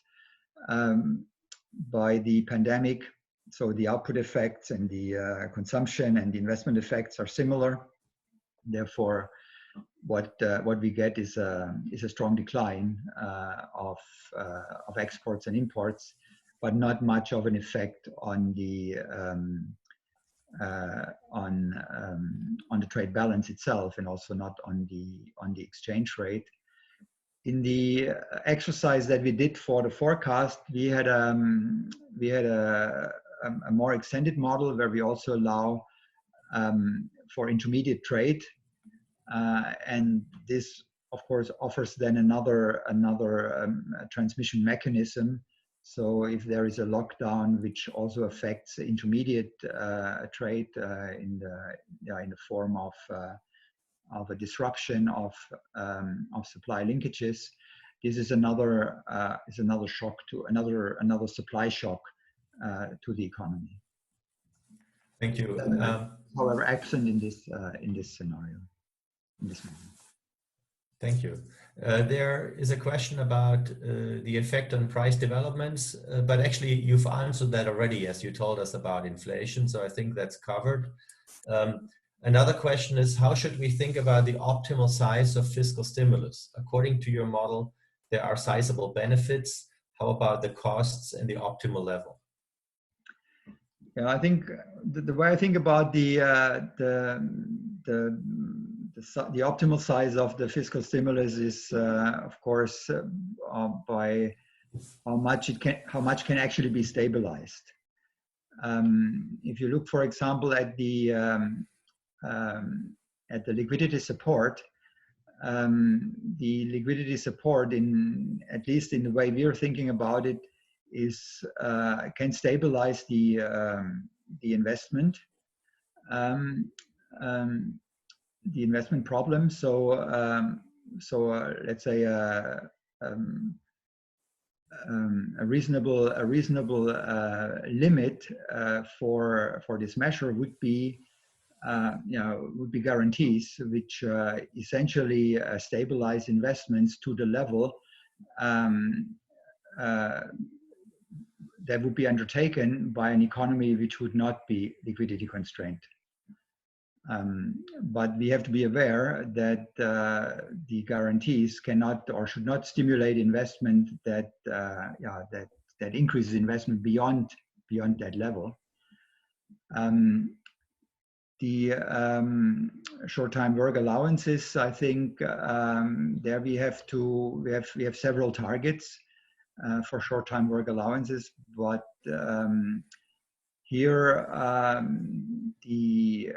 by the pandemic. So the output effects and the consumption and the investment effects are similar. Therefore, what we get is a strong decline of exports and imports, but not much of an effect on the trade balance itself, and also not on the exchange rate. In the exercise that we did for the forecast, we had a more extended model where we also allow for intermediate trade, and this, of course, offers then another transmission mechanism. So if there is a lockdown which also affects intermediate trade in the form of a disruption of supply linkages, this is another shock to another supply shock to the economy.
Thank you.
However, absent in this scenario, in this moment.
Thank you. There is a question about the effect on price developments, but actually you've answered that already as you told us about inflation, so I think that's covered. Another question is, how should we think about the optimal size of fiscal stimulus? According to your model, there are sizable benefits. How about the costs and the optimal level?
Yeah, I think the way I think about the optimal size of the fiscal stimulus is, of course, by how much can actually be stabilized. If you look, for example, at the liquidity support, at least in the way we are thinking about it, is can stabilize the investment. The investment problem. So let's say a reasonable limit for this measure would be guarantees which essentially stabilize investments to the level that would be undertaken by an economy which would not be liquidity constrained. But we have to be aware that the guarantees cannot or should not stimulate investment that increases investment beyond that level. The short-time work allowances, I think, there we have several targets for short-time work allowances, but here the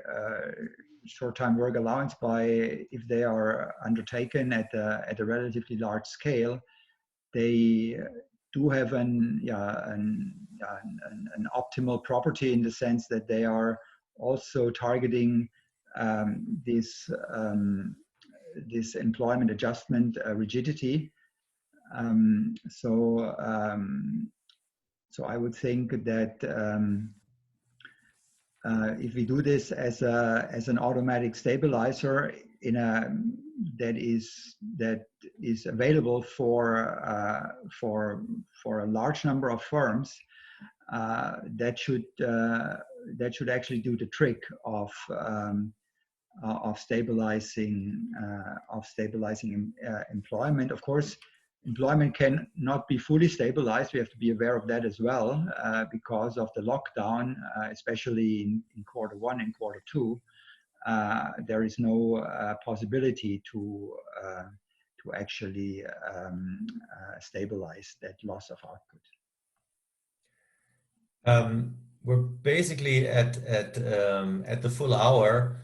short-time work allowance, if they are undertaken at a relatively large scale, they do have an optimal property in the sense that they are also targeting this employment adjustment rigidity. So I would think that if we do this as an automatic stabilizer that is available for a large number of firms, that should actually do the trick of stabilizing employment. Of course, employment can not be fully stabilized. We have to be aware of that as well, because of the lockdown, especially in Q1 and Q2. There is no possibility to actually stabilize that loss of output.
We're basically at the full hour.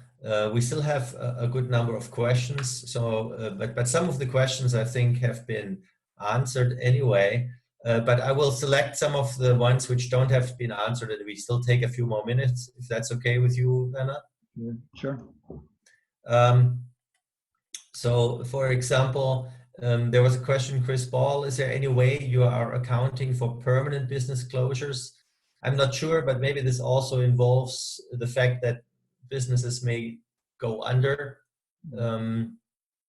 We still have a good number of questions, so but some of the questions I think have been answered anyway. But I will select some of the ones which don't have been answered, and we still take a few more minutes, if that's okay with you, Werner?
Yeah, sure.
So, for example, there was a question, Chris Ball, is there any way you are accounting for permanent business closures? I'm not sure, but maybe this also involves the fact that businesses may go under,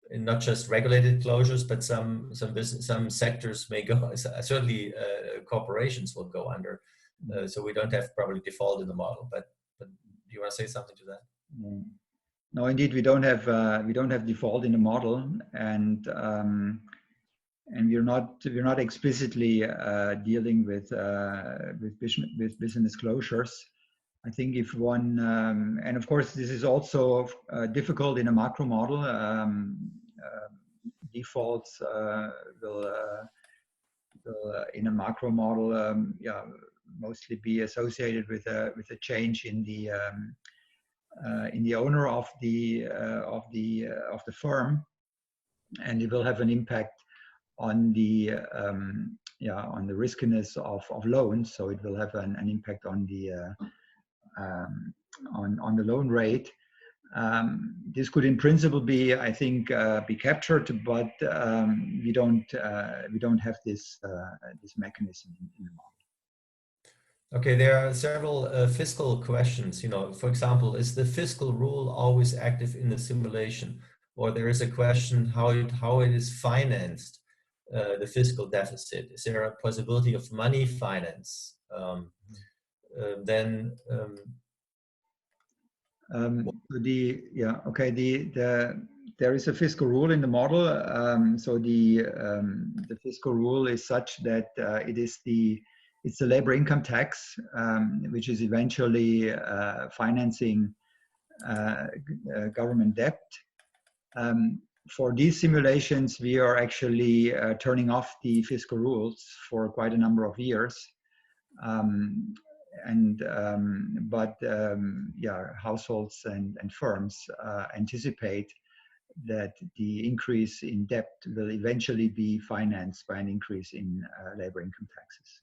and not just regulated closures, but some sectors may go. Certainly, corporations will go under. So we don't have probably default in the model. But do you want to say something to that?
No, indeed, we don't have default in the model, and we're not explicitly dealing with business closures. I think if one, and of course, this is also difficult in a macro model. Defaults will in a macro model, mostly be associated with a change in the owner of the firm, and it will have an impact on the riskiness of loans. So it will have an impact on the loan rate. This could, in principle, be, I think, be captured, but we don't have this mechanism in the model.
Okay, there are several fiscal questions. For example, is the fiscal rule always active in the simulation? Or there is a question how it is financed, the fiscal deficit. Is there a possibility of money finance?
There is a fiscal rule in the model. So the fiscal rule is such that it's the labor income tax, which is eventually financing government debt. For these simulations, we are actually turning off the fiscal rules for quite a number of years. Households and firms anticipate that the increase in debt will eventually be financed by an increase in labor income taxes.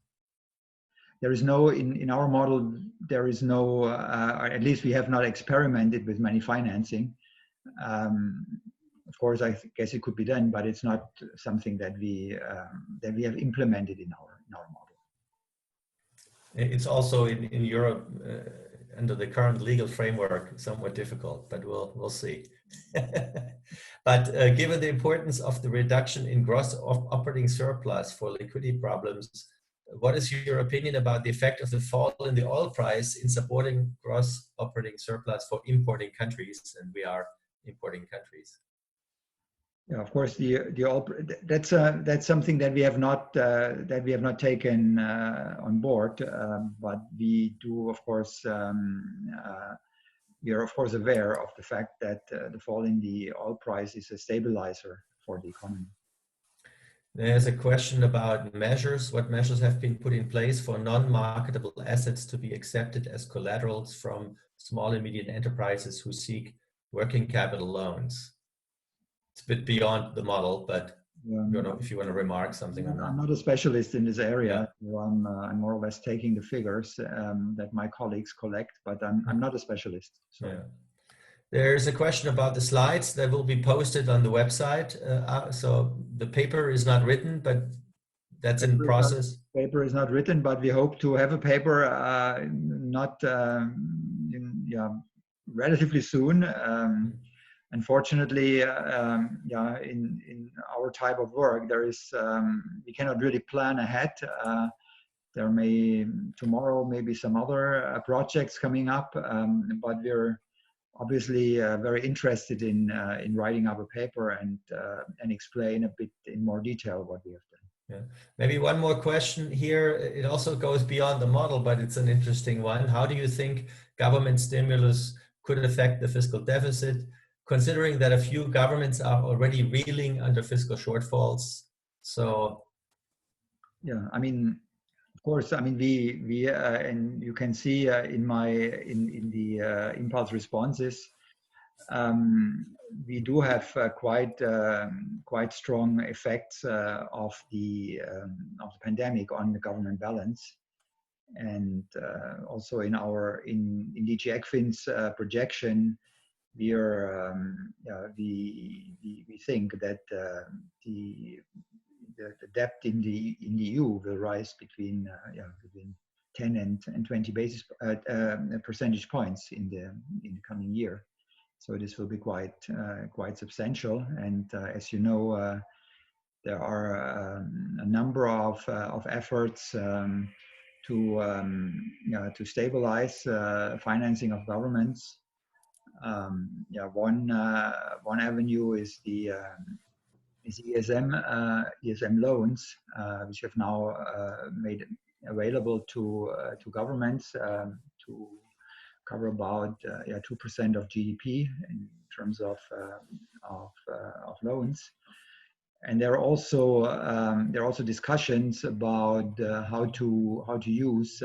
There is no, in our model, there is no, or at least we have not experimented with money financing. Of course, I guess it could be done, but it's not something that we have implemented in our model.
It's also in Europe, under the current legal framework, somewhat difficult, but we'll see. But given the importance of the reduction in gross operating surplus for liquidity problems, what is your opinion about the effect of the fall in the oil price in supporting gross operating surplus for importing countries? And we are importing countries.
Yeah, of course, that's something that we have not taken on board, but we do, of course, we are of course aware of the fact that the fall in the oil price is a stabilizer for the economy.
There's a question about measures. What measures have been put in place for non-marketable assets to be accepted as collaterals from small and medium enterprises who seek working capital loans? It's a bit beyond the model, but I don't know if you want to remark something on that.
I'm not a specialist in this area. So I'm more or less taking the figures that my colleagues collect, but I'm not a specialist. So.
Yeah. There's a question about the slides that will be posted on the website. So the paper is not written, but that's in process.
Paper is not written, but we hope to have a paper relatively soon. Unfortunately, in our type of work, there is we cannot really plan ahead. There may tomorrow maybe some other projects coming up, but we're obviously very interested in writing up a paper and explain a bit in more detail what we have done.
Yeah. Maybe one more question here. It also goes beyond the model, but it's an interesting one. How do you think government stimulus could affect the fiscal deficit, considering that a few governments are already reeling under fiscal shortfalls? So,
yeah, I mean, of course, I mean and you can see in the impulse responses, we do have quite strong effects of the pandemic on the government balance, and also in DG ECFIN's projection, we think that the debt in the EU will rise between 10 and 20 percentage points in the coming year. So this will be quite substantial. And as you know, there are a number of efforts to stabilize financing of governments. One avenue is the ESM loans, which have now made available to governments to cover about 2% of GDP in terms of loans. And there are also discussions about how to use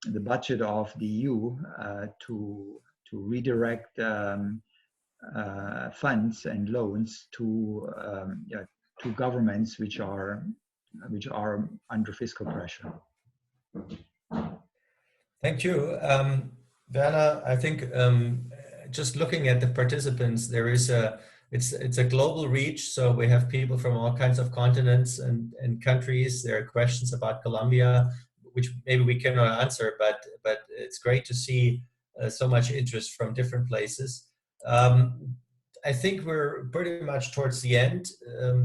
the budget of the EU to redirect funds and loans to governments which are under fiscal pressure.
Thank you, Werner. I think just looking at the participants, there is it's a global reach. So we have people from all kinds of continents and countries. There are questions about Colombia, which maybe we cannot answer, but it's great to see so much interest from different places. I think we're pretty much towards the end.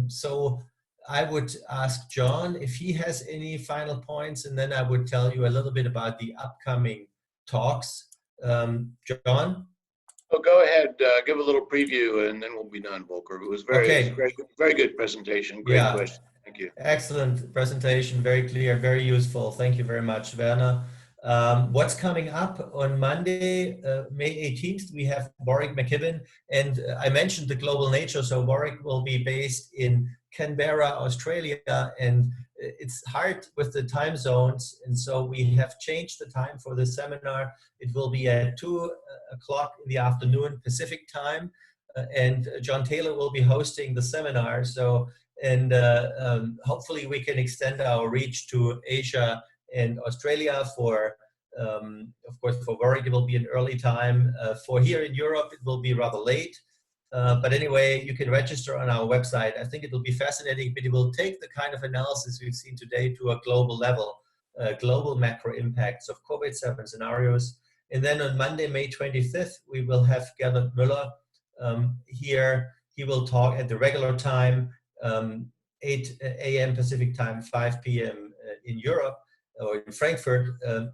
So I would ask John if he has any final points, and then I would tell you a little bit about the upcoming talks. John?
Oh, go ahead. Give a little preview, and then we'll be done, Volker. It was very good presentation. Great question. Thank you.
Excellent presentation. Very clear, very useful. Thank you very much, Werner. What's coming up on Monday, May 18th, we have Warwick McKibben, and I mentioned the global nature, so Warwick will be based in Canberra, Australia, and it's hard with the time zones, and so we have changed the time for the seminar. It will be at 2 o'clock in the afternoon Pacific time, and John Taylor will be hosting the seminar. So, and hopefully we can extend our reach to Asia and Australia. For of course, for Warwick it will be an early time. For here in Europe it will be rather late. But anyway, you can register on our website. I think it will be fascinating, but it will take the kind of analysis we've seen today to a global level, global macro impacts of COVID-7 scenarios. And then on Monday, May 25th, we will have Gernot Müller here. He will talk at the regular time, 8 a.m. Pacific time, 5 p.m. In Europe or in Frankfurt.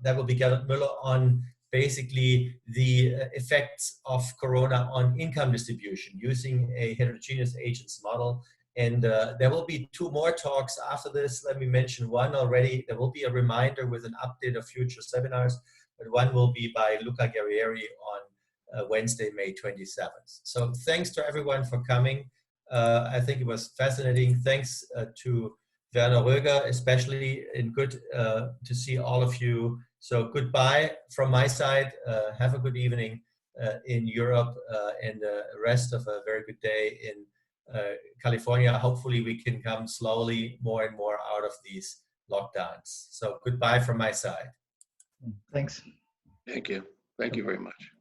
That will be Gernot Müller on basically the effects of Corona on income distribution using a heterogeneous agents model. And there will be 2 more talks after this. Let me mention one already. There will be a reminder with an update of future seminars, but one will be by Luca Guerrieri on Wednesday, May 27th. So thanks to everyone for coming. I think it was fascinating. Thanks to Werner Roeger, especially, and good to see all of you. So goodbye from my side. Have a good evening in Europe and the rest of a very good day in California. Hopefully we can come slowly more and more out of these lockdowns. So goodbye from my side.
Thanks.
Thank you. Thank you very much.